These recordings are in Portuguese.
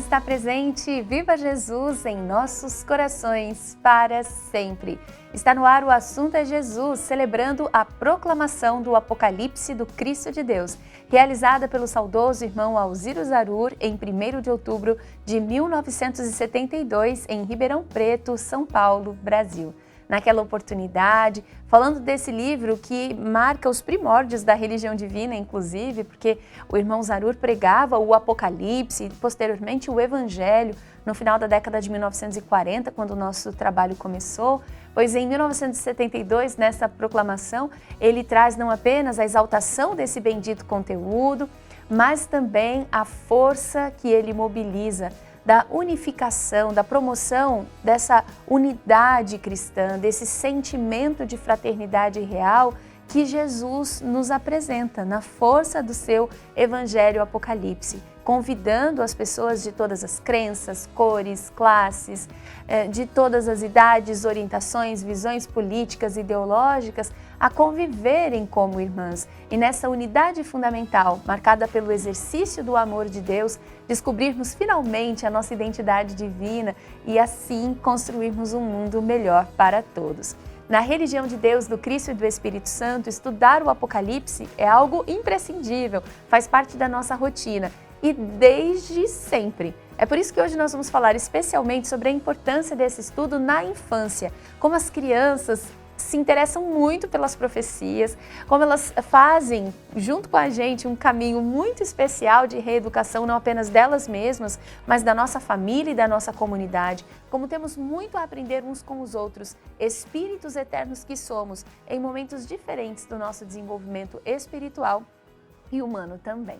está presente. Viva Jesus em nossos corações para sempre. Está no ar o Assunto é Jesus, celebrando a proclamação do Apocalipse do Cristo de Deus, realizada pelo saudoso irmão Alziro Zarur em 1º de outubro de 1972, em Ribeirão Preto, São Paulo, Brasil. Naquela oportunidade, falando desse livro que marca os primórdios da religião divina, inclusive, porque o irmão Zarur pregava o Apocalipse e posteriormente o Evangelho no final da década de 1940, quando o nosso trabalho começou, pois em 1972, nessa proclamação, ele traz não apenas a exaltação desse bendito conteúdo, mas também a força que ele mobiliza da unificação, da promoção dessa unidade cristã, desse sentimento de fraternidade real que Jesus nos apresenta na força do seu Evangelho Apocalipse, convidando as pessoas de todas as crenças, cores, classes, de todas as idades, orientações, visões políticas, ideológicas, a conviverem como irmãs e nessa unidade fundamental, marcada pelo exercício do amor de Deus, descobrirmos finalmente a nossa identidade divina e assim construirmos um mundo melhor para todos. Na religião de Deus, do Cristo e do Espírito Santo, estudar o Apocalipse é algo imprescindível, faz parte da nossa rotina e desde sempre. É por isso que hoje nós vamos falar especialmente sobre a importância desse estudo na infância, como as crianças se interessam muito pelas profecias, como elas fazem, junto com a gente, um caminho muito especial de reeducação, não apenas delas mesmas, mas da nossa família e da nossa comunidade. Como temos muito a aprender uns com os outros, espíritos eternos que somos, em momentos diferentes do nosso desenvolvimento espiritual e humano também.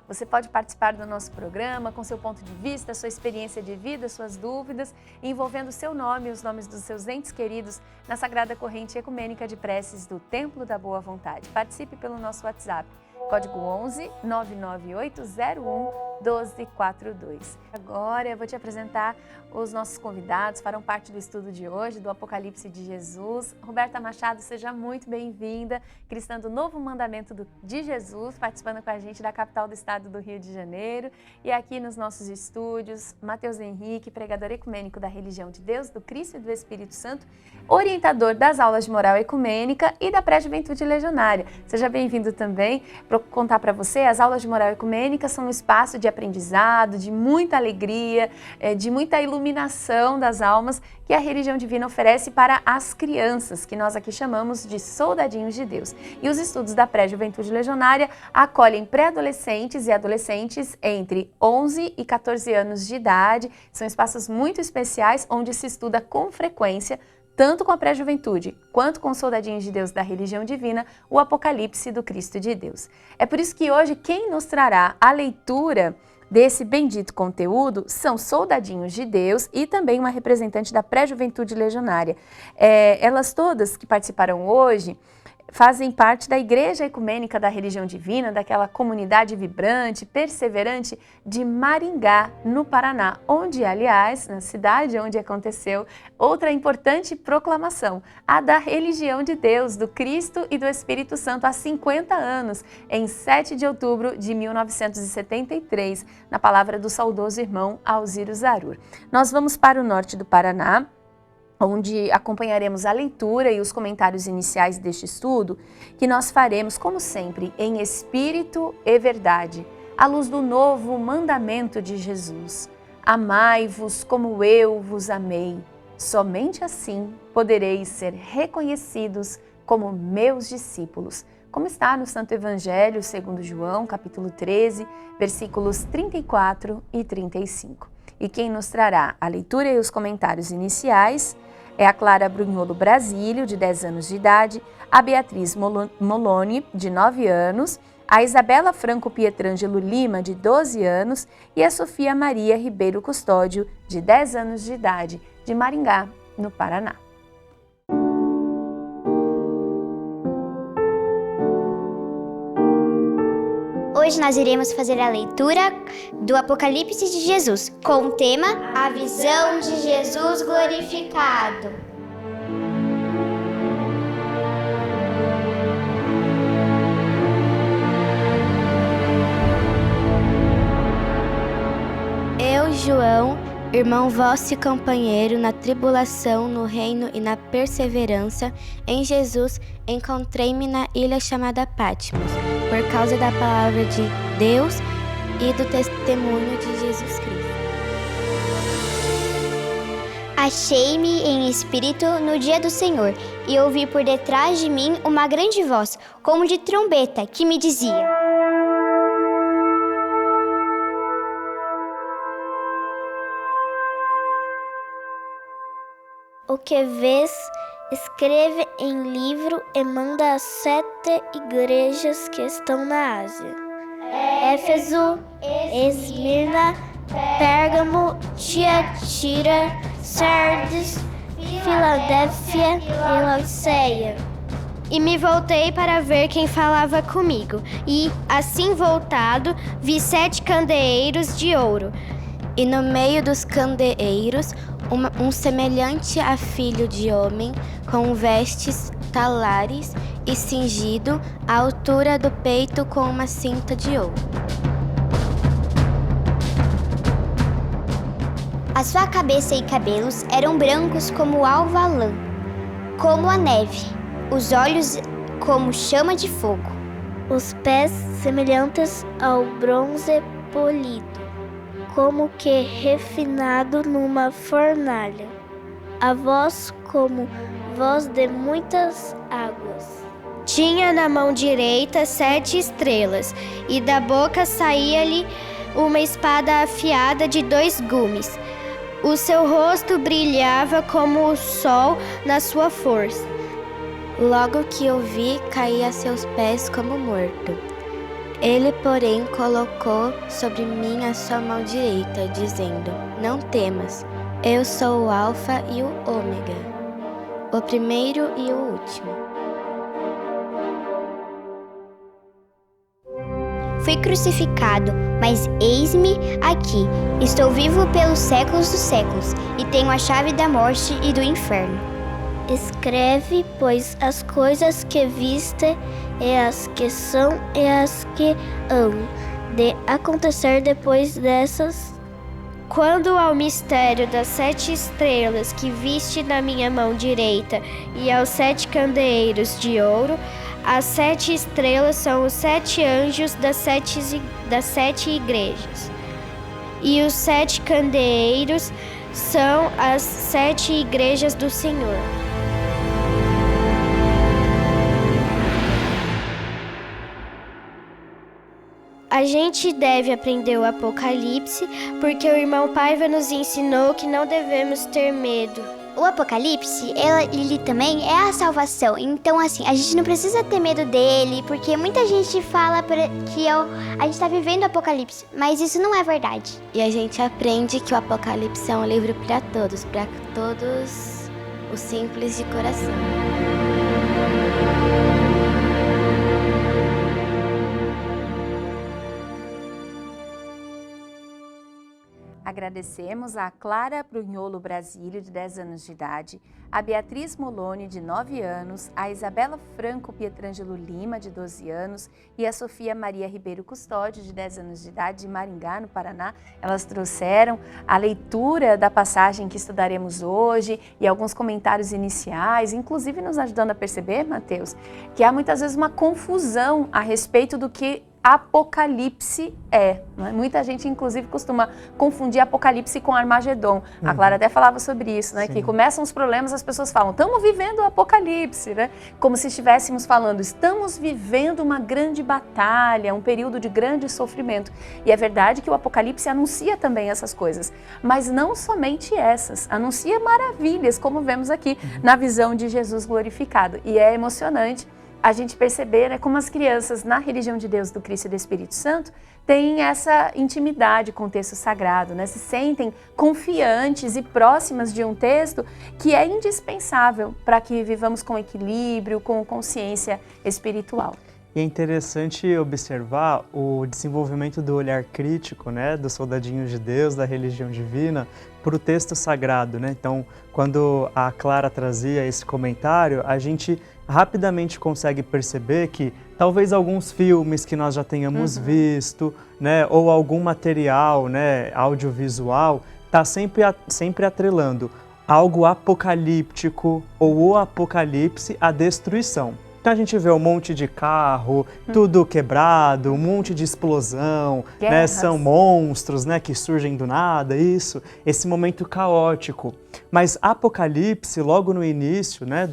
Você pode participar do nosso programa com seu ponto de vista, sua experiência de vida, suas dúvidas, envolvendo seu nome e os nomes dos seus entes queridos na Sagrada Corrente Ecumênica de Preces do Templo da Boa Vontade. Participe pelo nosso WhatsApp, código 11 99801 1242. Agora eu vou te apresentar os nossos convidados, farão parte do estudo de hoje, do Apocalipse de Jesus. Roberta Machado, seja muito bem-vinda, cristã do Novo Mandamento de Jesus, participando com a gente da capital do estado do Rio de Janeiro. E aqui nos nossos estúdios, Matheus Henrique, pregador ecumênico da religião de Deus, do Cristo e do Espírito Santo, orientador das aulas de moral ecumênica e da pré-juventude legionária. Seja bem-vindo também. Para contar para você, as aulas de moral ecumênica são um espaço de aprendizado, de muita alegria, de muita iluminação das almas que a religião divina oferece para as crianças, que nós aqui chamamos de soldadinhos de Deus. E os estudos da pré-juventude legionária acolhem pré-adolescentes e adolescentes entre 11 e 14 anos de idade. São espaços muito especiais onde se estuda com frequência, tanto com a pré-juventude quanto com os soldadinhos de Deus da religião divina, o Apocalipse do Cristo de Deus. É por isso que hoje quem nos trará a leitura desse bendito conteúdo são soldadinhos de Deus e também uma representante da pré-juventude legionária. Elas todas que participaram hoje fazem parte da Igreja Ecumênica da Religião Divina, daquela comunidade vibrante, perseverante de Maringá, no Paraná, onde, aliás, na cidade onde aconteceu outra importante proclamação, a da religião de Deus, do Cristo e do Espírito Santo, há 50 anos, em 7 de outubro de 1973, na palavra do saudoso irmão Alziro Zarur. Nós vamos para o norte do Paraná, onde acompanharemos a leitura e os comentários iniciais deste estudo, que nós faremos, como sempre, em espírito e verdade, à luz do novo mandamento de Jesus. Amai-vos como eu vos amei. Somente assim podereis ser reconhecidos como meus discípulos, como está no Santo Evangelho segundo João, capítulo 13, versículos 34 e 35. E quem nos trará a leitura e os comentários iniciais é a Clara Brunholo Brasílio, de 10 anos de idade, a Beatriz Moloni, de 9 anos, a Isabela Franco Pietrangelo Lima, de 12 anos, e a Sofia Maria Ribeiro Custódio, de 10 anos de idade, de Maringá, no Paraná. Hoje nós iremos fazer a leitura do Apocalipse de Jesus, com o tema A Visão de Jesus Glorificado. Eu, João, irmão vosso e companheiro na tribulação, no reino e na perseverança, em Jesus, encontrei-me na ilha chamada Patmos, por causa da palavra de Deus e do testemunho de Jesus Cristo. Achei-me em espírito no dia do Senhor, e ouvi por detrás de mim uma grande voz, como de trombeta, que me dizia: o que vês, escreve em livro e manda às 7 igrejas que estão na Ásia: Éfeso, Esmirna, Pérgamo, Tiatira, Sardes, Filadélfia e Laodiceia. E me voltei para ver quem falava comigo, e, assim voltado, vi 7 candeeiros de ouro. E no meio dos candeeiros, um semelhante a filho de homem, com vestes talares e cingido à altura do peito com uma cinta de ouro. A sua cabeça e cabelos eram brancos como alva lã, como a neve, os olhos como chama de fogo, os pés semelhantes ao bronze polido, como que refinado numa fornalha, a voz como voz de muitas águas. Tinha na mão direita 7 estrelas, e da boca saía-lhe uma espada afiada de 2 gumes. O seu rosto brilhava como o sol na sua força. Logo que o vi, caí a seus pés como morto. Ele, porém, colocou sobre mim a sua mão direita, dizendo: não temas, eu sou o Alfa e o Ômega, o primeiro e o último. Fui crucificado, mas eis-me aqui. Estou vivo pelos séculos dos séculos, e tenho a chave da morte e do inferno. Escreve, pois, as coisas que viste, e as que são, e as que hão de acontecer depois dessas. Quando ao mistério das 7 estrelas que viste na minha mão direita, e aos 7 candeeiros de ouro, as 7 estrelas são os 7 anjos das 7 igrejas, e os 7 candeeiros são as 7 igrejas do Senhor. A gente deve aprender o Apocalipse, porque o irmão Paiva nos ensinou que não devemos ter medo. O Apocalipse, ele também é a salvação. Então, assim, a gente não precisa ter medo dele, porque muita gente fala que a gente está vivendo o Apocalipse, mas isso não é verdade. E a gente aprende que o Apocalipse é um livro para todos os simples de coração. Agradecemos a Clara Brunholo Brasílio, de 10 anos de idade, a Beatriz Moloni, de 9 anos, a Isabela Franco Pietrangelo Lima, de 12 anos, e a Sofia Maria Ribeiro Custódio, de 10 anos de idade, de Maringá, no Paraná. Elas trouxeram a leitura da passagem que estudaremos hoje e alguns comentários iniciais, inclusive nos ajudando a perceber, Mateus, que há muitas vezes uma confusão a respeito do que Apocalipse é. Né? Muita gente, inclusive, costuma confundir Apocalipse com Armagedon. A Clara até falava sobre isso, né? Que começam os problemas, as pessoas falam, estamos vivendo o Apocalipse, né? Como se estivéssemos falando, estamos vivendo uma grande batalha, um período de grande sofrimento. E é verdade que o Apocalipse anuncia também essas coisas, mas não somente essas, anuncia maravilhas, como vemos aqui na visão de Jesus glorificado. E é emocionante a gente perceber, né, como as crianças na religião de Deus, do Cristo e do Espírito Santo têm essa intimidade com o texto sagrado, né, se sentem confiantes e próximas de um texto que é indispensável para que vivamos com equilíbrio, com consciência espiritual. E é interessante observar o desenvolvimento do olhar crítico, né, dos soldadinhos de Deus, da religião divina, para o texto sagrado, né? Então, quando a Clara trazia esse comentário, a gente rapidamente consegue perceber que talvez alguns filmes que nós já tenhamos visto, né, ou algum material, né, audiovisual, está sempre atrelando algo apocalíptico ou o apocalipse à destruição. Então a gente vê um monte de carro, tudo quebrado, um monte de explosão, né? São monstros, né, que surgem do nada, esse momento caótico. Mas Apocalipse, logo no início, né,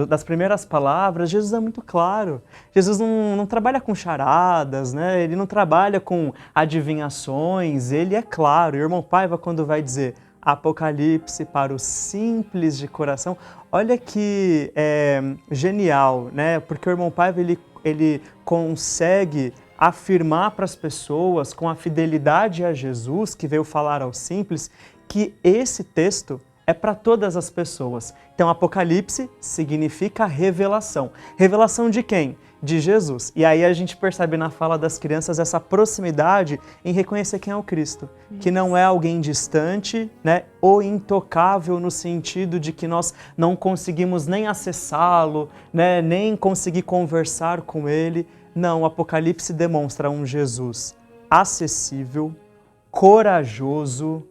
das primeiras palavras, Jesus é muito claro. Jesus não trabalha com charadas, né? Ele não trabalha com adivinhações, ele é claro. E o irmão Paiva, quando vai dizer Apocalipse para os simples de coração, olha que genial, né? Porque o irmão Paiva ele consegue afirmar para as pessoas, com a fidelidade a Jesus, que veio falar aos simples, que esse texto é para todas as pessoas. Então, Apocalipse significa revelação. Revelação de quem? De Jesus. E aí a gente percebe na fala das crianças essa proximidade em reconhecer quem é o Cristo. Que não é alguém distante, né, ou intocável no sentido de que nós não conseguimos nem acessá-lo, né, nem conseguir conversar com ele. Não, o Apocalipse demonstra um Jesus acessível, corajoso,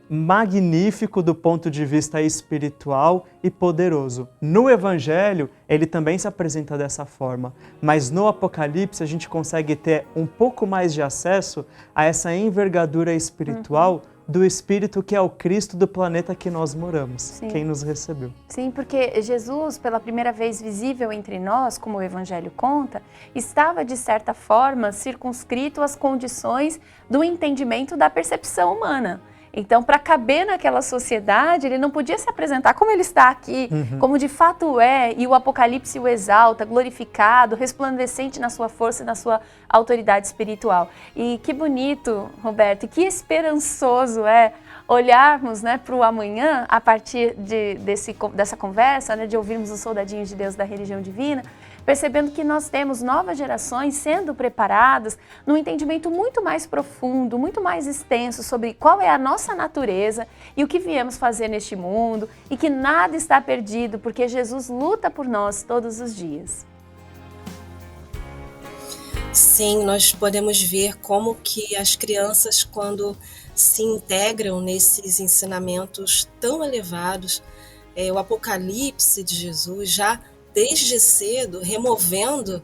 magnífico do ponto de vista espiritual e poderoso. No Evangelho, ele também se apresenta dessa forma, mas no Apocalipse a gente consegue ter um pouco mais de acesso a essa envergadura espiritual do Espírito que é o Cristo do planeta que nós moramos, Sim. Quem nos recebeu. Sim, porque Jesus, pela primeira vez visível entre nós, como o Evangelho conta, estava de certa forma circunscrito às condições do entendimento da percepção humana. Então, para caber naquela sociedade, ele não podia se apresentar como ele está aqui, como de fato é, e o Apocalipse o exalta, glorificado, resplandecente na sua força e na sua autoridade espiritual. E que bonito, Roberto, e que esperançoso é olharmos, né, para o amanhã, a partir dessa conversa, né, de ouvirmos os soldadinhos de Deus da religião divina, percebendo que nós temos novas gerações sendo preparadas num entendimento muito mais profundo, muito mais extenso sobre qual é a nossa natureza e o que viemos fazer neste mundo, e que nada está perdido, porque Jesus luta por nós todos os dias. Sim, nós podemos ver como que as crianças, quando se integram nesses ensinamentos tão elevados, o Apocalipse de Jesus já desde cedo, removendo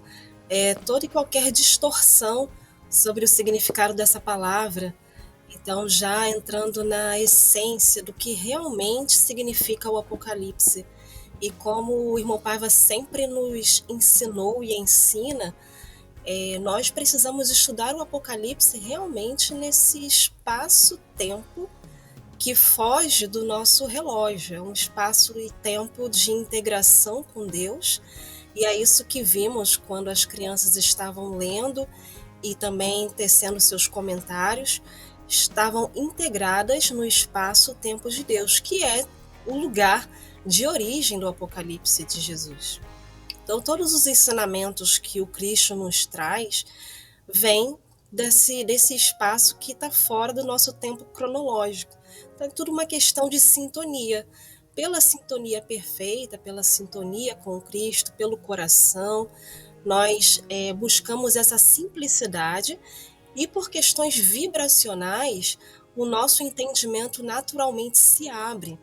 toda e qualquer distorção sobre o significado dessa palavra. Então, já entrando na essência do que realmente significa o Apocalipse. E como o irmão Paiva sempre nos ensinou e ensina, nós precisamos estudar o Apocalipse realmente nesse espaço-tempo que foge do nosso relógio, é um espaço e tempo de integração com Deus, e é isso que vimos quando as crianças estavam lendo e também tecendo seus comentários, estavam integradas no espaço-tempo de Deus, que é o lugar de origem do Apocalipse de Jesus. Então, todos os ensinamentos que o Cristo nos traz vêm desse espaço que está fora do nosso tempo cronológico. Então, é tudo uma questão de sintonia. Pela sintonia perfeita, pela sintonia com o Cristo, pelo coração, nós buscamos essa simplicidade e por questões vibracionais, o nosso entendimento naturalmente se abre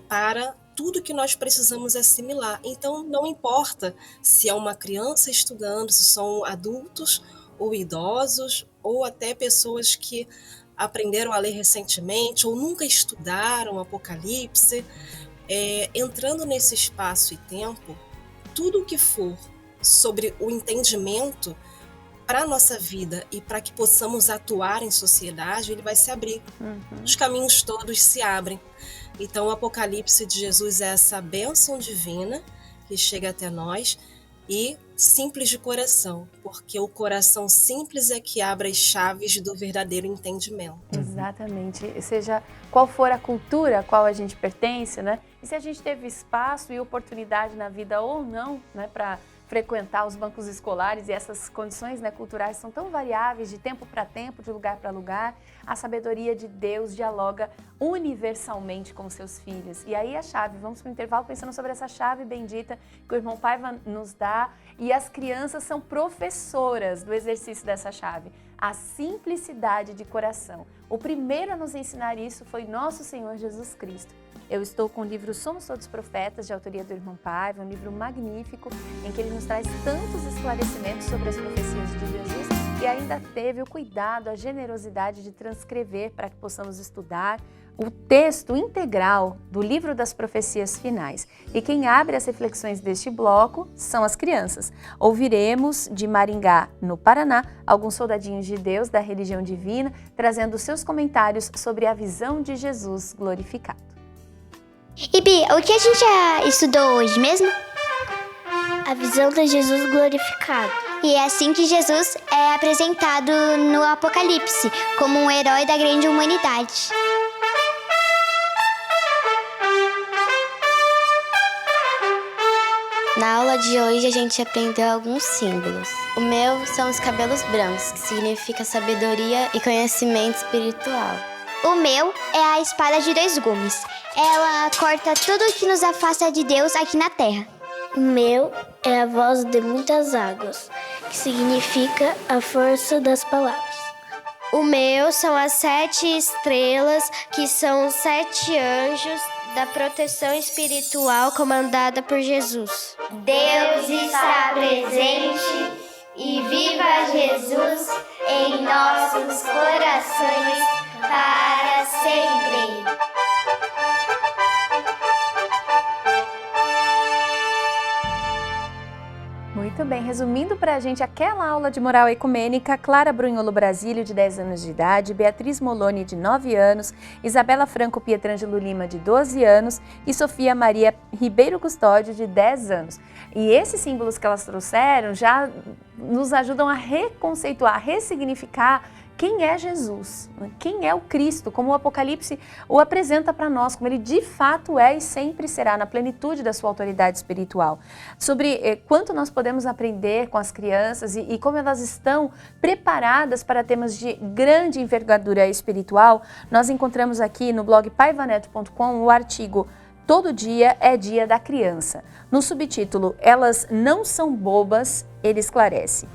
para tudo que nós precisamos assimilar. Então, não importa se é uma criança estudando, se são adultos ou idosos, ou até pessoas que aprenderam a ler recentemente ou nunca estudaram Apocalipse, entrando nesse espaço e tempo, tudo o que for sobre o entendimento para a nossa vida e para que possamos atuar em sociedade, ele vai se abrir. Os caminhos todos se abrem. Então, o Apocalipse de Jesus é essa bênção divina que chega até nós, e simples de coração, porque o coração simples é que abre as chaves do verdadeiro entendimento. Exatamente, seja qual for a cultura a qual a gente pertence, né? E se a gente teve espaço e oportunidade na vida ou não, né, para frequentar os bancos escolares, e essas condições, né, culturais são tão variáveis, de tempo para tempo, de lugar para lugar, a sabedoria de Deus dialoga universalmente com seus filhos. E aí a chave, vamos para o intervalo pensando sobre essa chave bendita que o irmão Paiva nos dá, e as crianças são professoras do exercício dessa chave. a simplicidade de coração. O primeiro a nos ensinar isso foi nosso Senhor Jesus Cristo. Eu estou com o livro Somos Todos Profetas, de autoria do irmão Paiva, um livro magnífico em que ele nos traz tantos esclarecimentos sobre as profecias de Jesus e ainda teve o cuidado, a generosidade de transcrever para que possamos estudar o texto integral do livro das profecias finais. E quem abre as reflexões deste bloco são as crianças. Ouviremos de Maringá, no Paraná, alguns soldadinhos de Deus da religião divina, trazendo seus comentários sobre a visão de Jesus glorificado. E Bi, o que a gente já estudou hoje mesmo? A visão de Jesus glorificado. E é assim que Jesus é apresentado no Apocalipse, como um herói da grande humanidade. Na aula de hoje a gente aprendeu alguns símbolos. O meu são os cabelos brancos, que significa sabedoria e conhecimento espiritual. O meu é a espada de 2 gumes. Ela corta tudo que nos afasta de Deus aqui na terra. O meu é a voz de muitas águas, que significa a força das palavras. O meu são as 7 estrelas, que são os 7 anjos da proteção espiritual comandada por Jesus. Deus está presente e viva Jesus em nossos corações para sempre. Muito bem, resumindo para a gente aquela aula de moral ecumênica, Clara Brunholo Brasílio, de 10 anos de idade, Beatriz Moloni, de 9 anos, Isabela Franco Pietrangelo Lima, de 12 anos e Sofia Maria Ribeiro Custódio, de 10 anos. E esses símbolos que elas trouxeram já nos ajudam a reconceituar, a ressignificar quem é Jesus, quem é o Cristo, como o Apocalipse o apresenta para nós, como ele de fato é e sempre será, na plenitude da sua autoridade espiritual. Sobre quanto nós podemos aprender com as crianças e como elas estão preparadas para temas de grande envergadura espiritual, nós encontramos aqui no blog paivaneto.com o artigo Todo Dia é Dia da Criança. No subtítulo Elas Não São Bobas, ele esclarece.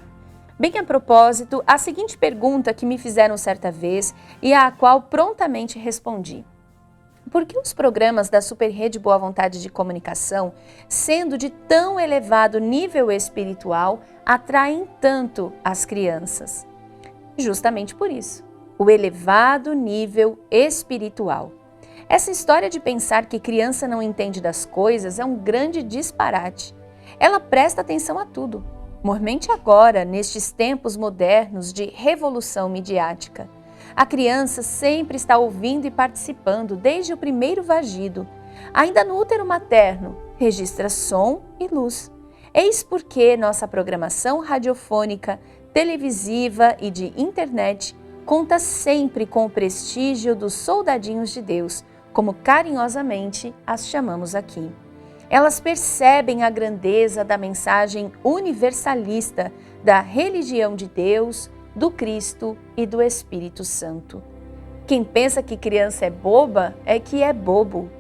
Bem a propósito, a seguinte pergunta que me fizeram certa vez e à qual prontamente respondi. Por que os programas da Superrede Boa Vontade de Comunicação, sendo de tão elevado nível espiritual, atraem tanto as crianças? Justamente por isso, o elevado nível espiritual. Essa história de pensar que criança não entende das coisas é um grande disparate. Ela presta atenção a tudo. Mormente agora, nestes tempos modernos de revolução midiática. A criança sempre está ouvindo e participando desde o primeiro vagido. Ainda no útero materno, registra som e luz. Eis porque nossa programação radiofônica, televisiva e de internet conta sempre com o prestígio dos soldadinhos de Deus, como carinhosamente as chamamos aqui. Elas percebem a grandeza da mensagem universalista da religião de Deus, do Cristo e do Espírito Santo. Quem pensa que criança é boba é que é bobo.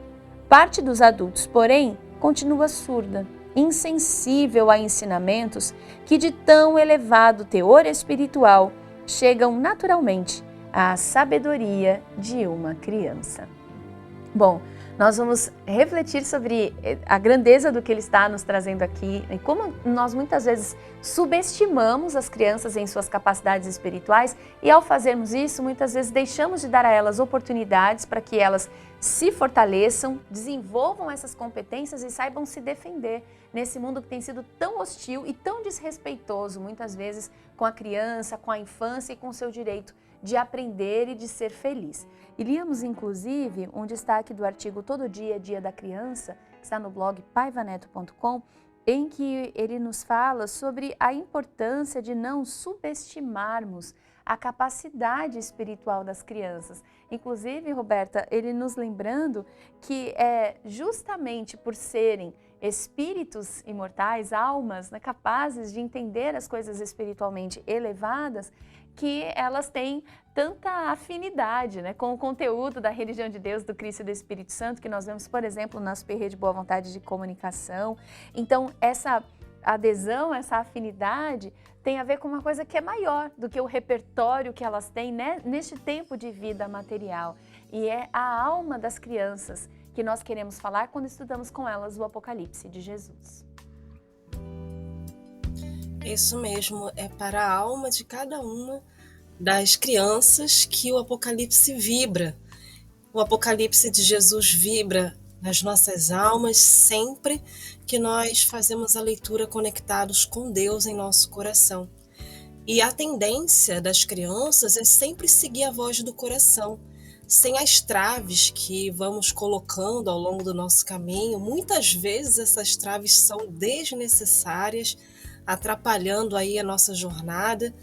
Parte dos adultos, porém, continua surda, insensível a ensinamentos que de tão elevado teor espiritual chegam naturalmente à sabedoria de uma criança. Bom, nós vamos refletir sobre a grandeza do que ele está nos trazendo aqui e como nós muitas vezes subestimamos as crianças em suas capacidades espirituais e ao fazermos isso, muitas vezes deixamos de dar a elas oportunidades para que elas se fortaleçam, desenvolvam essas competências e saibam se defender nesse mundo que tem sido tão hostil e tão desrespeitoso, muitas vezes, com a criança, com a infância e com o seu direito de aprender e de ser feliz. E líamos, inclusive, um destaque do artigo Todo Dia é Dia da Criança, que está no blog paivaneto.com, em que ele nos fala sobre a importância de não subestimarmos a capacidade espiritual das crianças. Inclusive, Roberta, ele nos lembrando que é justamente por serem espíritos imortais, almas, né, capazes de entender as coisas espiritualmente elevadas, que elas têm tanta afinidade, né, com o conteúdo da religião de Deus, do Cristo e do Espírito Santo, que nós vemos, por exemplo, na Superrede Boa Vontade de Comunicação. Então, essa adesão, essa afinidade, tem a ver com uma coisa que é maior do que o repertório que elas têm, né, neste tempo de vida material. E é a alma das crianças que nós queremos falar quando estudamos com elas o Apocalipse de Jesus. Isso mesmo, é para a alma de cada uma das crianças que o Apocalipse vibra. O Apocalipse de Jesus vibra nas nossas almas sempre que nós fazemos a leitura conectados com Deus em nosso coração. E a tendência das crianças é sempre seguir a voz do coração, sem as traves que vamos colocando ao longo do nosso caminho. Muitas vezes essas traves são desnecessárias, atrapalhando aí a nossa jornada.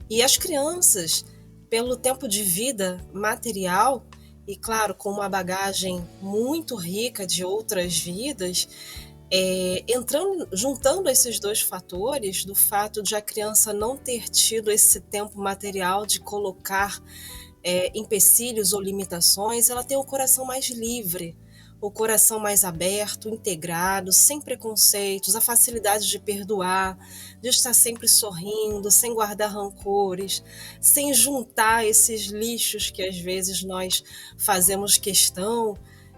E as crianças, pelo tempo de vida material, e claro, com uma bagagem muito rica de outras vidas, juntando esses dois fatores, do fato de a criança não ter tido esse tempo material de colocar empecilhos ou limitações, ela tem o coração mais livre, o coração mais aberto, integrado, sem preconceitos, a facilidade de perdoar, de estar sempre sorrindo, sem guardar rancores, sem juntar esses lixos que às vezes nós fazemos questão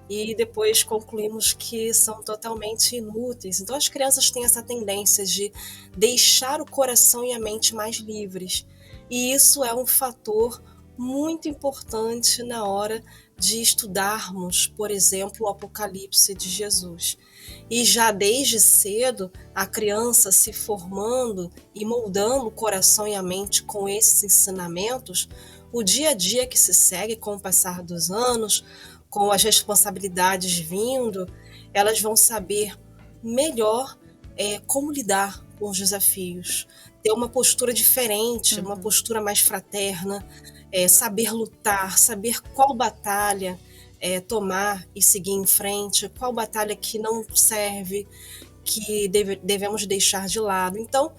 e depois concluímos que são totalmente inúteis. Então as crianças têm essa tendência de deixar o coração e a mente mais livres. E isso é um fator muito importante na hora de estudarmos, por exemplo, o Apocalipse de Jesus. E já desde cedo, a criança se formando e moldando o coração e a mente com esses ensinamentos, o dia a dia que se segue com o passar dos anos, com as responsabilidades vindo, elas vão saber melhor como lidar com os desafios, ter uma postura diferente, uma postura mais fraterna, saber lutar, saber qual batalha tomar e seguir em frente, qual batalha que não serve, que devemos deixar de lado. Então,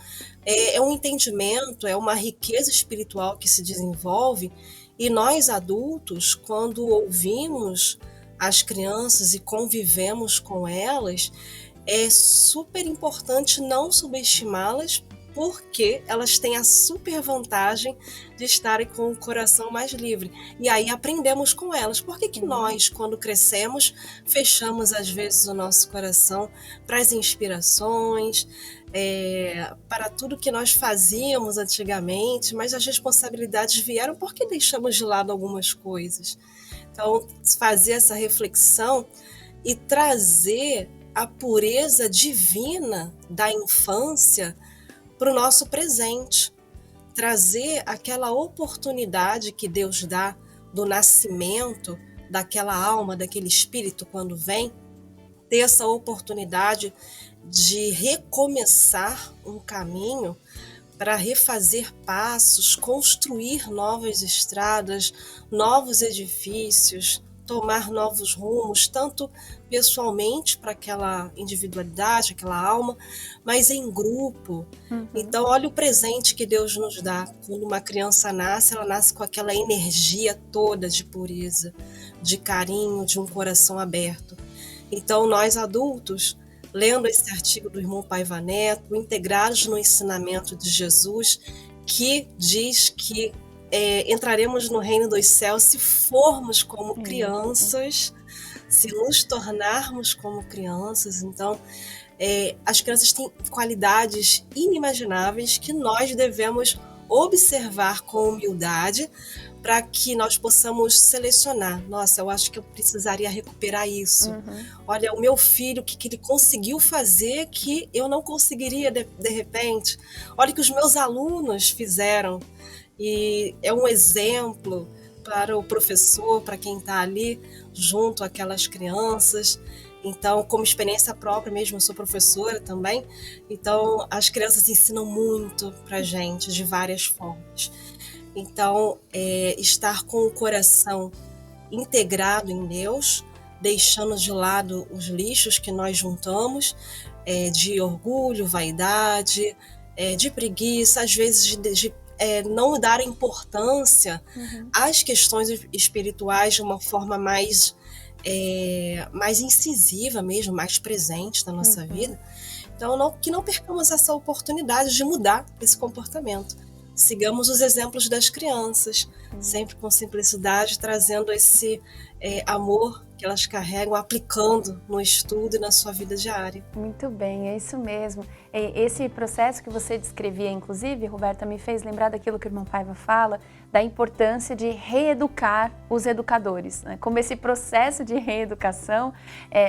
é um entendimento, é uma riqueza espiritual que se desenvolve, e nós adultos, quando ouvimos as crianças e convivemos com elas, é super importante não subestimá-las, porque elas têm a super vantagem de estarem com o coração mais livre. E aí aprendemos com elas. Por que nós, quando crescemos, fechamos às vezes o nosso coração para as inspirações, para tudo que nós fazíamos antigamente, mas as responsabilidades vieram porque deixamos de lado algumas coisas. Então, fazer essa reflexão e trazer a pureza divina da infância para o nosso presente, trazer aquela oportunidade que Deus dá do nascimento daquela alma, daquele espírito quando vem, ter essa oportunidade de recomeçar um caminho para refazer passos, construir novas estradas, novos edifícios, tomar novos rumos, tanto pessoalmente para aquela individualidade, aquela alma, mas em grupo. Então, olha o presente que Deus nos dá. Quando uma criança nasce, ela nasce com aquela energia toda de pureza, de carinho, de um coração aberto. Então, nós adultos, lendo esse artigo do irmão Paiva Neto, integrados no ensinamento de Jesus, que diz que entraremos no reino dos céus se formos como crianças, se nos tornarmos como crianças. Então, as crianças têm qualidades inimagináveis que nós devemos observar com humildade para que nós possamos selecionar. Nossa, eu acho que eu precisaria recuperar isso. Olha, o meu filho, o que ele conseguiu fazer que eu não conseguiria de repente. Olha o que os meus alunos fizeram. E é um exemplo para o professor, para quem está ali junto àquelas crianças. Então, como experiência própria mesmo, eu sou professora também, então as crianças ensinam muito para a gente, de várias formas. Então, estar com o coração integrado em Deus, deixando de lado os lixos que nós juntamos, de orgulho, vaidade, de preguiça, às vezes de não dar importância às questões espirituais de uma forma mais mais incisiva mesmo, mais presente na nossa vida. Então, que não percamos essa oportunidade de mudar esse comportamento. Sigamos os exemplos das crianças, sempre com simplicidade, trazendo esse amor que elas carregam, aplicando no estudo e na sua vida diária. Muito bem, é isso mesmo. Esse processo que você descrevia, inclusive, Roberta, me fez lembrar daquilo que o irmão Paiva fala, da importância de reeducar os educadores, né? Como esse processo de reeducação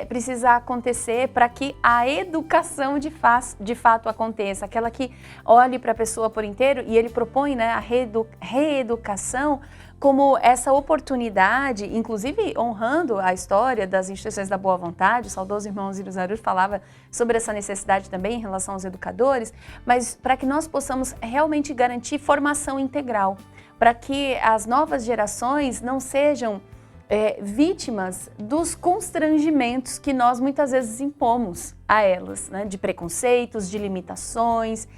precisa acontecer para que a educação de fato aconteça, aquela que olhe para a pessoa por inteiro, e ele propõe, né, a reeducação como essa oportunidade, inclusive honrando a história das instituições da boa vontade. O saudoso irmão Osiris Arur falava sobre essa necessidade também em relação aos educadores, mas para que nós possamos realmente garantir formação integral, para que as novas gerações não sejam vítimas dos constrangimentos que nós muitas vezes impomos a elas, né? De preconceitos, de limitações,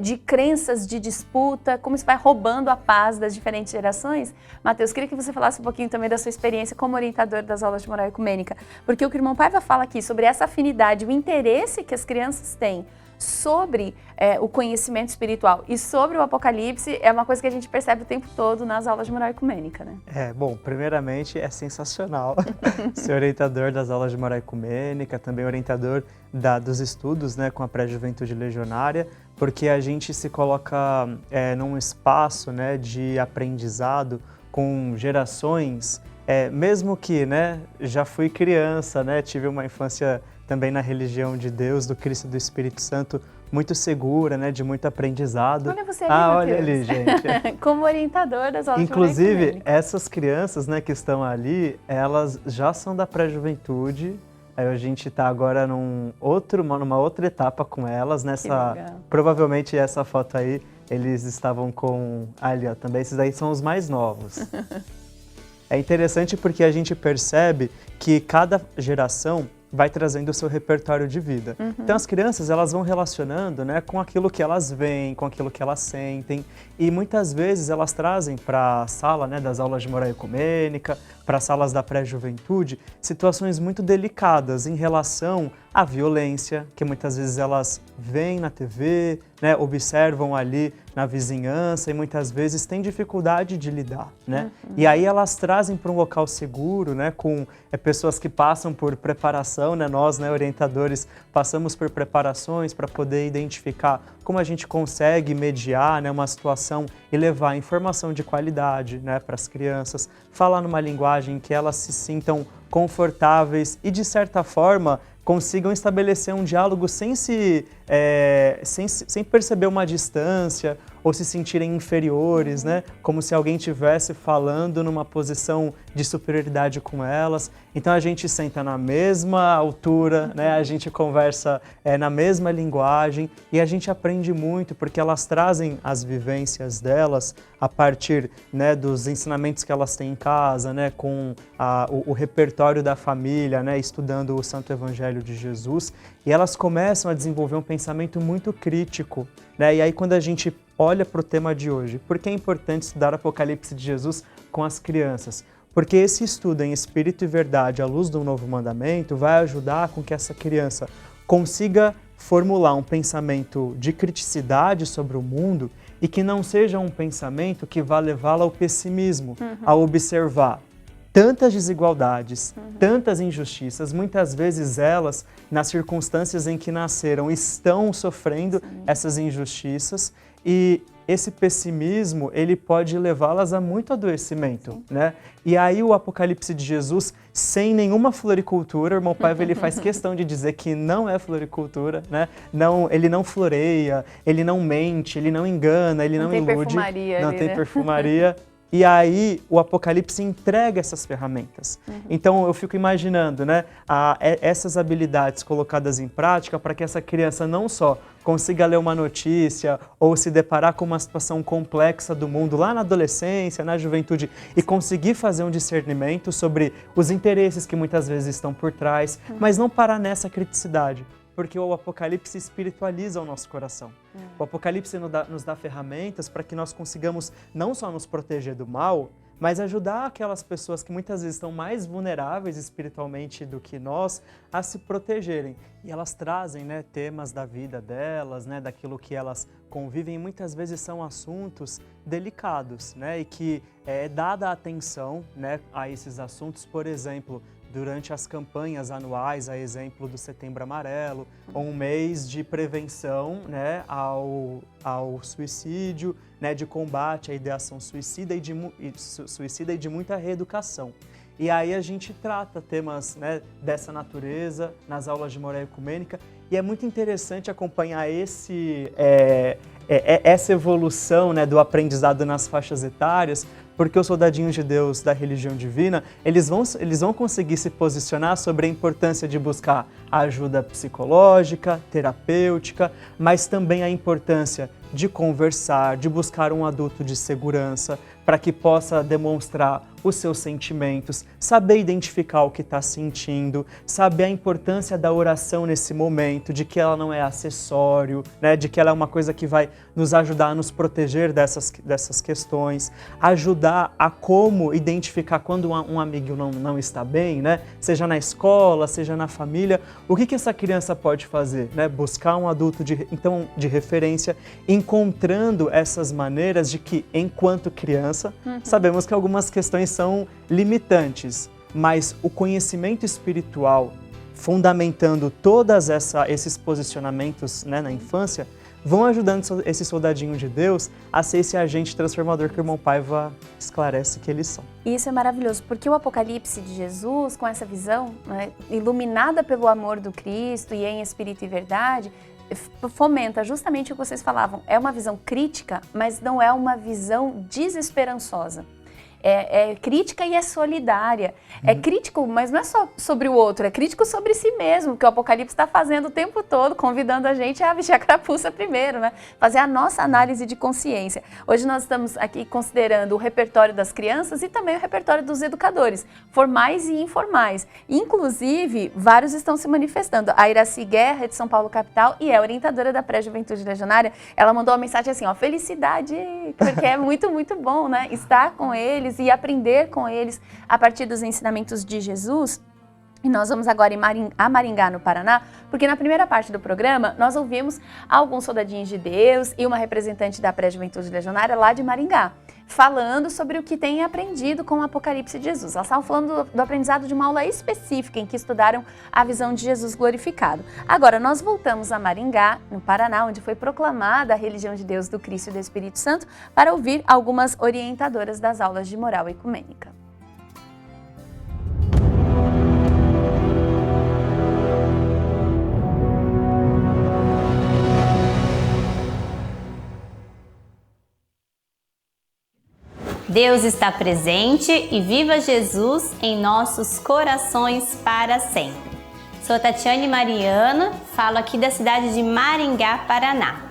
de crenças de disputa, como isso vai roubando a paz das diferentes gerações. Mateus, queria que você falasse um pouquinho também da sua experiência como orientador das aulas de moral ecumênica, porque o que o irmão Paiva fala aqui sobre essa afinidade, o interesse que as crianças têm sobre o conhecimento espiritual e sobre o Apocalipse é uma coisa que a gente percebe o tempo todo nas aulas de moral ecumênica, né? Bom, primeiramente é sensacional ser orientador das aulas de moral ecumênica, também orientador dos estudos, né, com a pré-juventude legionária, porque a gente se coloca num espaço, né, de aprendizado com gerações, mesmo que, né, já fui criança, né, tive uma infância também na religião de Deus, do Cristo e do Espírito Santo, muito segura, né, de muito aprendizado. Olha você ali, olha ali, gente. Como orientador das aulas Inclusive, de moral ecumênica. essas crianças, né, que estão ali, elas já são da pré-juventude. A gente está agora numa outra etapa com elas, provavelmente essa foto aí, eles estavam com, ali ó, também esses aí são os mais novos. É interessante porque a gente percebe que cada geração vai trazendo o seu repertório de vida. Então as crianças, elas vão relacionando, né, com aquilo que elas veem, com aquilo que elas sentem, e muitas vezes elas trazem para a sala, né, das aulas de moral ecumênica, para as salas da pré-juventude, situações muito delicadas em relação à violência, que muitas vezes elas veem na TV, né, observam ali na vizinhança e muitas vezes têm dificuldade de lidar, né? E aí elas trazem para um local seguro, né, com pessoas que passam por preparação, né, nós, né, orientadores, passamos por preparações para poder identificar como a gente consegue mediar, né, uma situação e levar informação de qualidade, né, para as crianças, falar numa linguagem que elas se sintam confortáveis e, de certa forma, consigam estabelecer um diálogo sem perceber uma distância ou se sentirem inferiores, né? Como se alguém estivesse falando numa posição de superioridade com elas. Então a gente senta na mesma altura, né? A gente conversa na mesma linguagem e a gente aprende muito porque elas trazem as vivências delas a partir, né, dos ensinamentos que elas têm em casa, né, com o repertório da família, né, estudando o Santo Evangelho de Jesus, e elas começam a desenvolver um pensamento muito crítico, né? E aí quando a gente olha para o tema de hoje, por que é importante estudar o Apocalipse de Jesus com as crianças? Porque esse estudo em espírito e verdade à luz do novo mandamento vai ajudar com que essa criança consiga formular um pensamento de criticidade sobre o mundo e que não seja um pensamento que vá levá-la ao pessimismo, a observar tantas desigualdades, tantas injustiças, muitas vezes elas, nas circunstâncias em que nasceram, estão sofrendo essas injustiças e esse pessimismo, ele pode levá-las a muito adoecimento, né? E aí o Apocalipse de Jesus, sem nenhuma floricultura, o irmão Paiva, ele faz questão de dizer que não é floricultura, né? Não, ele não floreia, ele não mente, ele não engana, ele não ilude. Não tem perfumaria. E aí o Apocalipse entrega essas ferramentas. Então eu fico imaginando, né, essas habilidades colocadas em prática para que essa criança não só consiga ler uma notícia ou se deparar com uma situação complexa do mundo lá na adolescência, na juventude e conseguir fazer um discernimento sobre os interesses que muitas vezes estão por trás, mas não parar nessa criticidade. Porque o Apocalipse espiritualiza o nosso coração. O Apocalipse nos dá ferramentas para que nós consigamos não só nos proteger do mal, mas ajudar aquelas pessoas que muitas vezes estão mais vulneráveis espiritualmente do que nós a se protegerem. E elas trazem, né, temas da vida delas, né, daquilo que elas convivem, e muitas vezes são assuntos delicados, né, e que é dada atenção, né, a esses assuntos, por exemplo, durante as campanhas anuais, a exemplo do Setembro Amarelo, ou um mês de prevenção, né, ao suicídio, né, de combate à ideação suicida e de muita reeducação. E aí a gente trata temas, né, dessa natureza nas aulas de moral ecumênica, e é muito interessante acompanhar essa evolução, né, do aprendizado nas faixas etárias, porque os soldadinhos de Deus da religião divina, eles vão conseguir se posicionar sobre a importância de buscar ajuda psicológica, terapêutica, mas também a importância de conversar, de buscar um adulto de segurança, para que possa demonstrar os seus sentimentos, saber identificar o que está sentindo, saber a importância da oração nesse momento, de que ela não é acessório, né, de que ela é uma coisa que vai nos ajudar a nos proteger dessas questões, ajudar a como identificar quando um amigo não está bem, né, seja na escola, seja na família, o que essa criança pode fazer, né, buscar um adulto de referência, encontrando essas maneiras de que, enquanto criança, sabemos que algumas questões são limitantes, mas o conhecimento espiritual, fundamentando todos esses posicionamentos, né, na infância, vão ajudando esses soldadinhos de Deus a ser esse agente transformador que o irmão Paiva esclarece que eles são. E isso é maravilhoso, porque o Apocalipse de Jesus, com essa visão, né, iluminada pelo amor do Cristo e em espírito e verdade, fomenta justamente o que vocês falavam. É uma visão crítica, mas não é uma visão desesperançosa. É crítica e é solidária. É crítico, mas não é só sobre o outro, é crítico sobre si mesmo, que o Apocalipse está fazendo o tempo todo, convidando a gente a vestir a carapuça primeiro, né? Fazer a nossa análise de consciência. Hoje nós estamos aqui considerando o repertório das crianças e também o repertório dos educadores, formais e informais. Inclusive, vários estão se manifestando. A Iraci Guerra, de São Paulo Capital, e é orientadora da Pré-Juventude Legionária, ela mandou uma mensagem assim, ó, felicidade, porque é muito, muito bom, né? Estar com eles e aprender com eles a partir dos ensinamentos de Jesus. E nós vamos agora a Maringá, no Paraná, porque na primeira parte do programa nós ouvimos alguns soldadinhos de Deus e uma representante da Pré-Juventude Legionária lá de Maringá, falando sobre o que têm aprendido com o Apocalipse de Jesus. Elas estavam falando do aprendizado de uma aula específica em que estudaram a visão de Jesus glorificado. Agora nós voltamos a Maringá, no Paraná, onde foi proclamada a religião de Deus, do Cristo e do Espírito Santo, para ouvir algumas orientadoras das aulas de moral ecumênica. Deus está presente e viva Jesus em nossos corações para sempre. Sou Tatiane Mariana, falo aqui da cidade de Maringá, Paraná.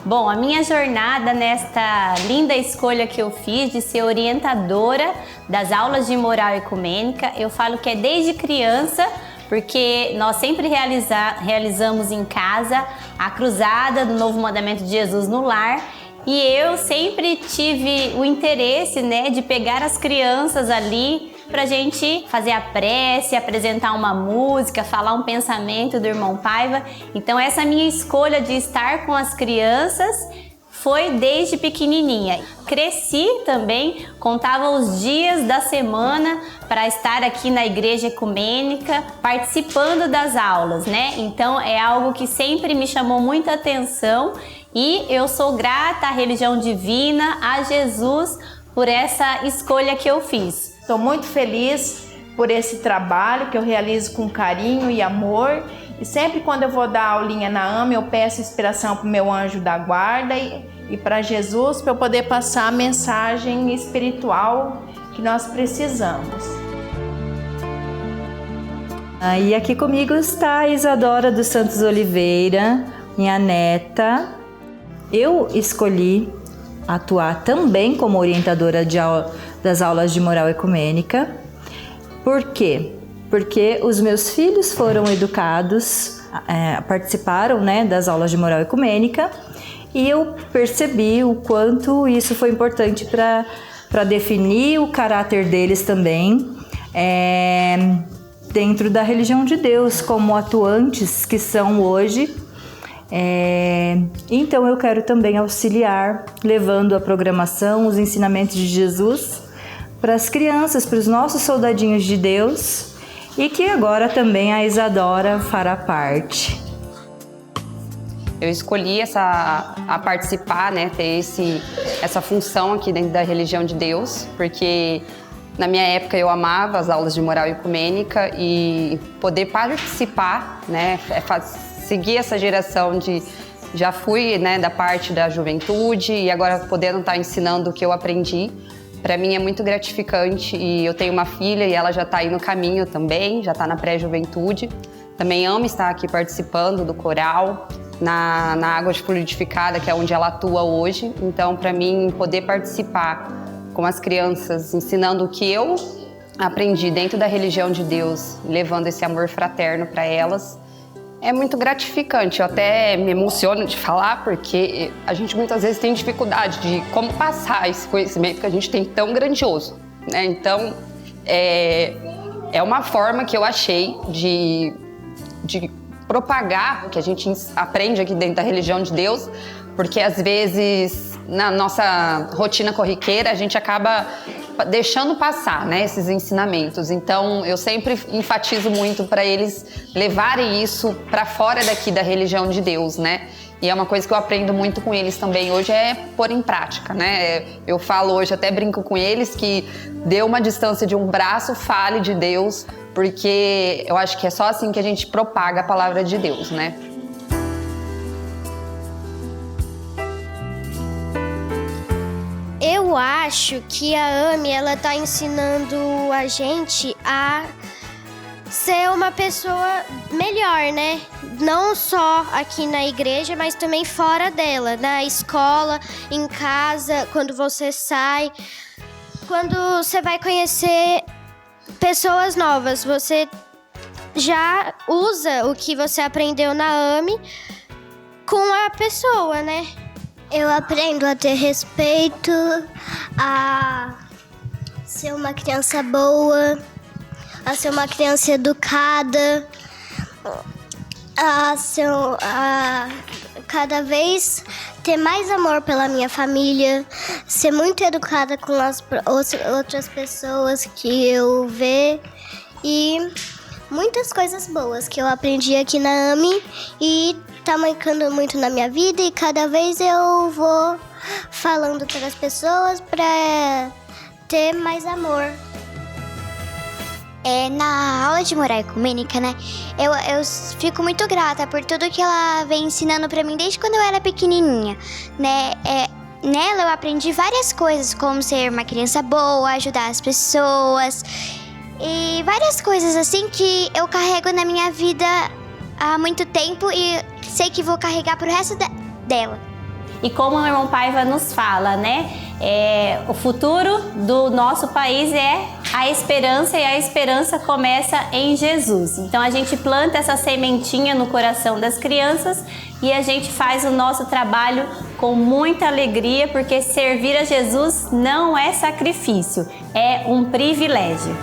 Bom, a minha jornada nesta linda escolha que eu fiz de ser orientadora das aulas de moral ecumênica, eu falo que é desde criança, porque nós sempre realizamos em casa a cruzada do Novo Mandamento de Jesus no lar. E eu sempre tive o interesse, né, de pegar as crianças ali pra gente fazer a prece, apresentar uma música, falar um pensamento do irmão Paiva. Então essa minha escolha de estar com as crianças foi desde pequenininha. Cresci também, contava os dias da semana para estar aqui na igreja ecumênica, participando das aulas, né? Então é algo que sempre me chamou muita atenção. E eu sou grata à religião divina, a Jesus, por essa escolha que eu fiz. Estou muito feliz por esse trabalho que eu realizo com carinho e amor. E sempre quando eu vou dar aulinha na AMA, eu peço inspiração para o meu anjo da guarda e para Jesus, para eu poder passar a mensagem espiritual que nós precisamos. E aqui comigo está a Isadora dos Santos Oliveira, minha neta. Eu escolhi atuar também como orientadora das aulas de moral ecumênica. Por quê? Porque os meus filhos foram educados, participaram, né, das aulas de moral ecumênica, e eu percebi o quanto isso foi importante para para definir o caráter deles também, dentro da religião de Deus, como atuantes que são hoje. Então eu quero também auxiliar, levando a programação, os ensinamentos de Jesus para as crianças, para os nossos soldadinhos de Deus, e que agora também a Isadora fará parte. Eu escolhi a participar, né, ter essa função aqui dentro da religião de Deus, porque na minha época eu amava as aulas de moral ecumênica e poder participar, né, seguir essa geração já fui, né, da parte da juventude e agora podendo estar ensinando o que eu aprendi, para mim é muito gratificante. E eu tenho uma filha e ela já está aí no caminho também, já está na pré-juventude. Também amo estar aqui participando do coral, na Águas Fluidificada, que é onde ela atua hoje. Então, para mim, poder participar com as crianças, ensinando o que eu aprendi dentro da religião de Deus, levando esse amor fraterno para elas, é muito gratificante. Eu até me emociono de falar, porque a gente muitas vezes tem dificuldade de como passar esse conhecimento que a gente tem tão grandioso, né? Então, é uma forma que eu achei de propagar o que a gente aprende aqui dentro da religião de Deus, porque às vezes na nossa rotina corriqueira a gente acaba deixando passar, né, esses ensinamentos. Então eu sempre enfatizo muito para eles levarem isso para fora daqui da religião de Deus, né? E é uma coisa que eu aprendo muito com eles também hoje, é pôr em prática, né? Eu falo hoje, até brinco com eles, que dê uma distância de um braço, fale de Deus, porque eu acho que é só assim que a gente propaga a palavra de Deus, né? Eu acho que a AME, ela tá ensinando a gente a ser uma pessoa melhor, né? Não só aqui na igreja, mas também fora dela, na escola, em casa, quando você sai. Quando você vai conhecer pessoas novas, você já usa o que você aprendeu na AME com a pessoa, né? Eu aprendo a ter respeito, a ser uma criança boa, a ser uma criança educada, a cada vez ter mais amor pela minha família, ser muito educada com as outras pessoas que eu vejo e muitas coisas boas que eu aprendi aqui na AME e tá marcando muito na minha vida, e cada vez eu vou falando para as pessoas para ter mais amor. Na aula de moral ecumênica, né, eu fico muito grata por tudo que ela vem ensinando pra mim desde quando eu era pequenininha, né. Nela eu aprendi várias coisas, como ser uma criança boa, ajudar as pessoas e várias coisas assim que eu carrego na minha vida há muito tempo e sei que vou carregar pro resto dela. E como o irmão Paiva nos fala, né? O futuro do nosso país é a esperança, e a esperança começa em Jesus. Então a gente planta essa sementinha no coração das crianças e a gente faz o nosso trabalho com muita alegria, porque servir a Jesus não é sacrifício, é um privilégio.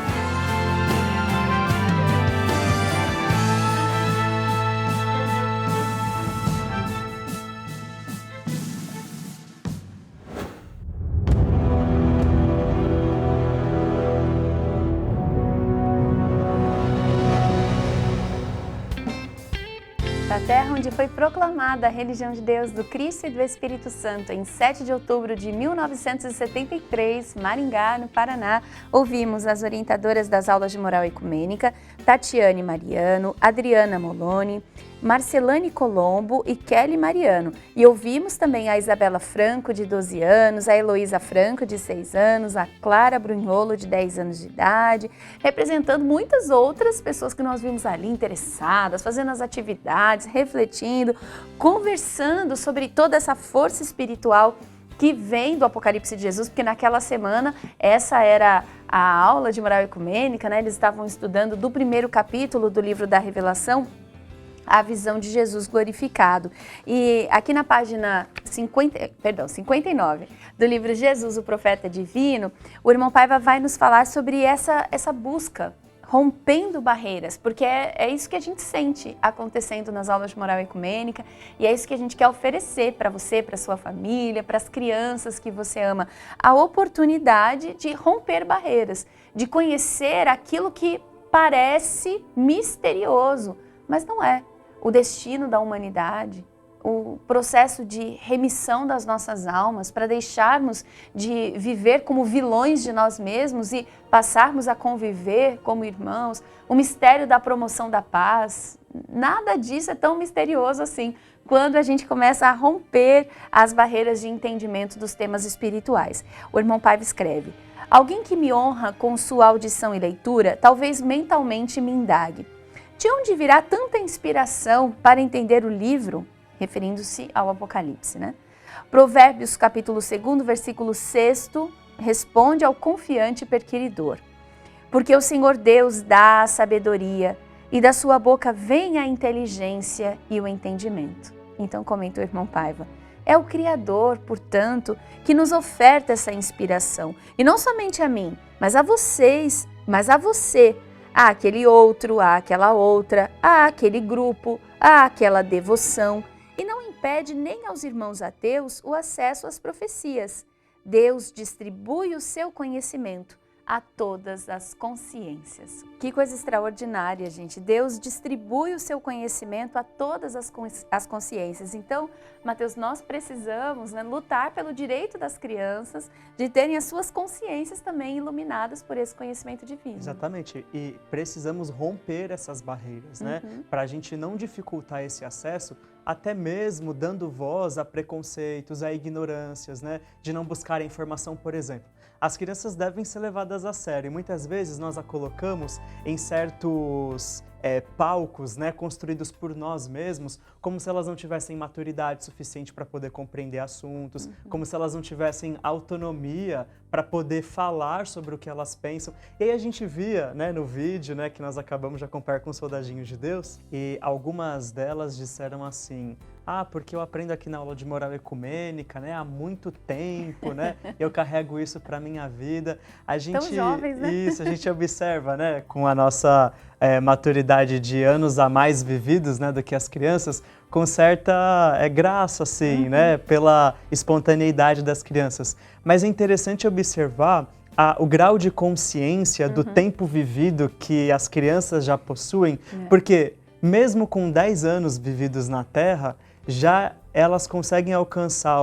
Da terra onde foi proclamada a religião de Deus, do Cristo e do Espírito Santo, em 7 de outubro de 1973, Maringá, no Paraná, ouvimos as orientadoras das aulas de moral ecumênica, Tatiane Mariano, Adriana Moloni, Marcelane Colombo e Kelly Mariano. E ouvimos também a Isabela Franco, de 12 anos, a Heloísa Franco, de 6 anos, a Clara Brunholo, de 10 anos de idade, representando muitas outras pessoas que nós vimos ali interessadas, fazendo as atividades, refletindo, conversando sobre toda essa força espiritual que vem do Apocalipse de Jesus, porque naquela semana essa era a aula de moral ecumênica, né? Eles estavam estudando do primeiro capítulo do livro da Revelação, a visão de Jesus glorificado. E aqui na página 59 do livro Jesus, o Profeta Divino, o irmão Paiva vai nos falar sobre essa busca, rompendo barreiras, porque é isso que a gente sente acontecendo nas aulas de moral ecumênica e é isso que a gente quer oferecer para você, para sua família, para as crianças que você ama, a oportunidade de romper barreiras, de conhecer aquilo que parece misterioso, mas não é. O destino da humanidade, o processo de remissão das nossas almas, para deixarmos de viver como vilões de nós mesmos e passarmos a conviver como irmãos, o mistério da promoção da paz, nada disso é tão misterioso assim, quando a gente começa a romper as barreiras de entendimento dos temas espirituais. O irmão Paiva escreve: alguém que me honra com sua audição e leitura, talvez mentalmente me indague: de onde virá tanta inspiração para entender o livro? Referindo-se ao Apocalipse, né? Provérbios, capítulo 2, versículo 6, responde ao confiante perquiridor: porque o Senhor Deus dá a sabedoria, e da sua boca vem a inteligência e o entendimento. Então, comenta o irmão Paiva, é o Criador, portanto, que nos oferta essa inspiração. E não somente a mim, mas a vocês, mas a você, a aquele outro, a aquela outra, a aquele grupo, a aquela devoção. E não impede nem aos irmãos ateus o acesso às profecias. Deus distribui o seu conhecimento a todas as consciências. Que coisa extraordinária, gente. Deus distribui o seu conhecimento a todas as consciências. Então, Mateus, nós precisamos, né, lutar pelo direito das crianças de terem as suas consciências também iluminadas por esse conhecimento divino. Exatamente. E precisamos romper essas barreiras, né? Para a gente não dificultar esse acesso, até mesmo dando voz a preconceitos, a ignorâncias, né? De não buscar a informação, por exemplo. As crianças devem ser levadas a sério. Muitas vezes nós a colocamos em certos palcos, né, construídos por nós mesmos, como se elas não tivessem maturidade suficiente para poder compreender assuntos, como se elas não tivessem autonomia para poder falar sobre o que elas pensam. E aí a gente via, né, no vídeo, né, que nós acabamos de acompanhar com os soldadinhos de Deus, e algumas delas disseram assim: porque eu aprendo aqui na aula de moral ecumênica, né, há muito tempo, né, eu carrego isso para minha vida. A gente, tão jovens, né? Isso, a gente observa, né, com a nossa maturidade de anos a mais vividos, né, do que as crianças, com certa graça, assim, né, pela espontaneidade das crianças. Mas é interessante observar o grau de consciência do tempo vivido que as crianças já possuem, porque mesmo com 10 anos vividos na Terra, já elas conseguem alcançar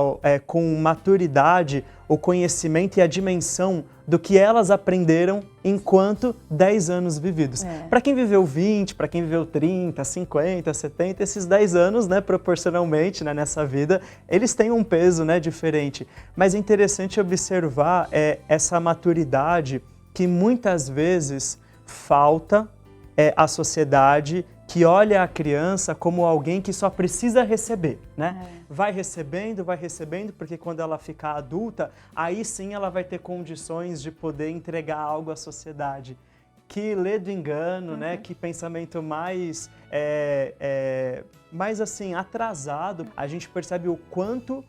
com maturidade o conhecimento e a dimensão do que elas aprenderam enquanto 10 anos vividos. Para quem viveu 20, para quem viveu 30, 50, 70, esses 10 anos, né, proporcionalmente, né, nessa vida, eles têm um peso, né, diferente. Mas é interessante observar essa maturidade que muitas vezes falta à sociedade, que olha a criança como alguém que só precisa receber, né? Vai recebendo, porque quando ela ficar adulta, aí sim ela vai ter condições de poder entregar algo à sociedade. Que ledo engano, né? Que pensamento mais assim, atrasado. A gente percebe o quanto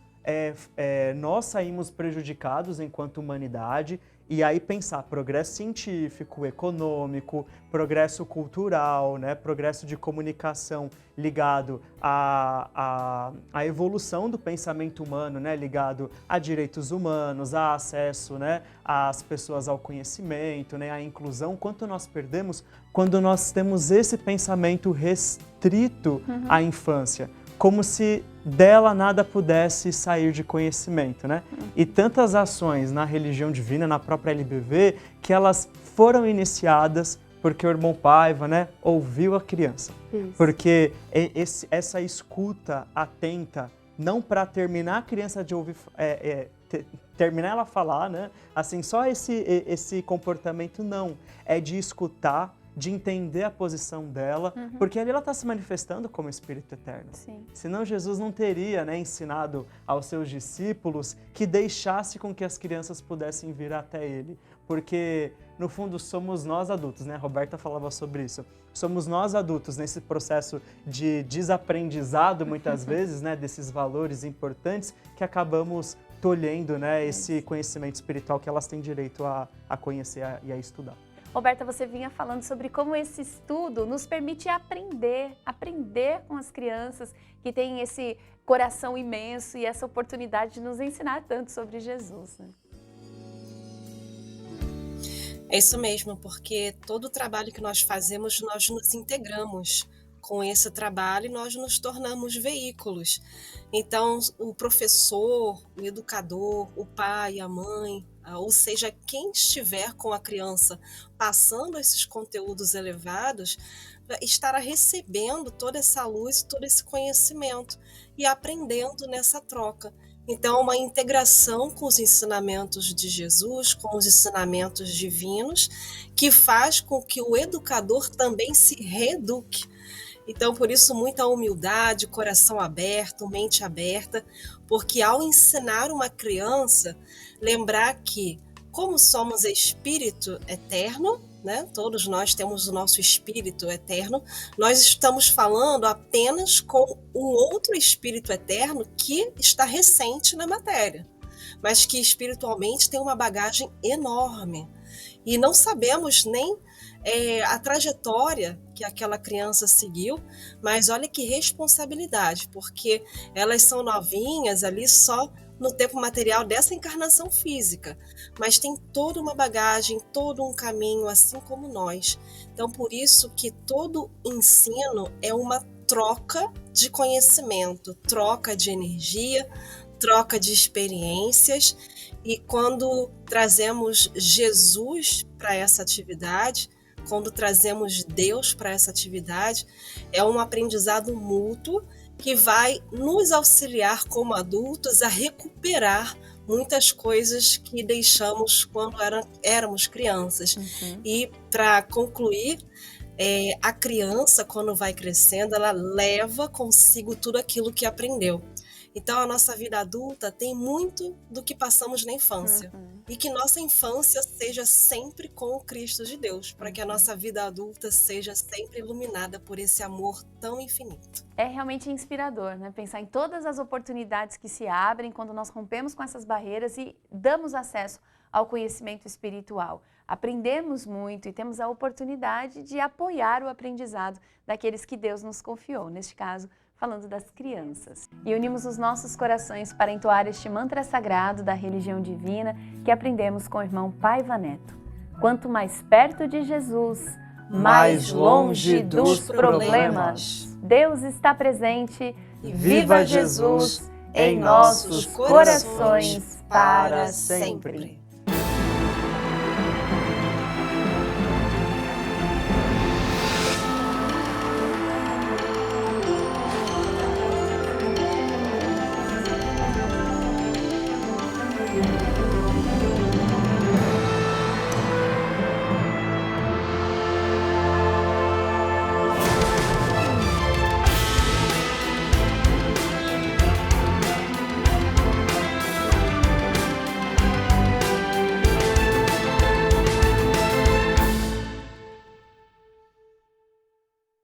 nós saímos prejudicados enquanto humanidade. E aí pensar progresso científico, econômico, progresso cultural, né, progresso de comunicação ligado à evolução do pensamento humano, né, ligado a direitos humanos, a acesso, né, às pessoas ao conhecimento, né, à inclusão. Quanto nós perdemos quando nós temos esse pensamento restrito à infância, como se dela nada pudesse sair de conhecimento, né? E tantas ações na religião divina, na própria LBV, que elas foram iniciadas porque o irmão Paiva, né, ouviu a criança. Isso. Porque essa escuta atenta, não para terminar a criança de ouvir, terminar ela falar, né? Assim, só esse comportamento não, é de escutar, de entender a posição dela, porque ali ela está se manifestando como Espírito Eterno. Sim. Senão Jesus não teria, né, ensinado aos seus discípulos que deixasse com que as crianças pudessem vir até ele. Porque no fundo, somos nós adultos, né? A Roberta falava sobre isso. Somos nós adultos nesse processo de desaprendizado, muitas vezes, né? Desses valores importantes que acabamos tolhendo, né? Esse conhecimento espiritual que elas têm direito a conhecer e a estudar. Roberta, você vinha falando sobre como esse estudo nos permite aprender com as crianças que têm esse coração imenso e essa oportunidade de nos ensinar tanto sobre Jesus, né? É isso mesmo, porque todo o trabalho que nós fazemos, nós nos integramos com esse trabalho e nós nos tornamos veículos. Então, o professor, o educador, o pai, a mãe, ou seja, quem estiver com a criança passando esses conteúdos elevados, estará recebendo toda essa luz, todo esse conhecimento e aprendendo nessa troca. Então, uma integração com os ensinamentos de Jesus, com os ensinamentos divinos, que faz com que o educador também se reeduque. Então, por isso, muita humildade, coração aberto, mente aberta, porque ao ensinar uma criança, lembrar que, como somos espírito eterno, né? Todos nós temos o nosso espírito eterno, nós estamos falando apenas com o outro espírito eterno que está recente na matéria, mas que espiritualmente tem uma bagagem enorme. E não sabemos nem a trajetória que aquela criança seguiu, mas olha que responsabilidade, porque elas são novinhas ali só no tempo material dessa encarnação física, mas tem toda uma bagagem, todo um caminho, assim como nós. Então, por isso que todo ensino é uma troca de conhecimento, troca de energia, troca de experiências, e quando trazemos Jesus para essa atividade, quando trazemos Deus para essa atividade, é um aprendizado mútuo que vai nos auxiliar como adultos a recuperar muitas coisas que deixamos quando éramos crianças. E para concluir, a criança, quando vai crescendo, ela leva consigo tudo aquilo que aprendeu. Então, a nossa vida adulta tem muito do que passamos na infância. E que nossa infância seja sempre com o Cristo de Deus, para que a nossa vida adulta seja sempre iluminada por esse amor tão infinito. É realmente inspirador, né? Pensar em todas as oportunidades que se abrem quando nós rompemos com essas barreiras e damos acesso ao conhecimento espiritual. Aprendemos muito e temos a oportunidade de apoiar o aprendizado daqueles que Deus nos confiou, neste caso, falando das crianças. E unimos os nossos corações para entoar este mantra sagrado da religião divina que aprendemos com o irmão Paiva Neto. Quanto mais perto de Jesus, mais longe dos problemas. Deus está presente e viva Jesus em nossos corações para sempre.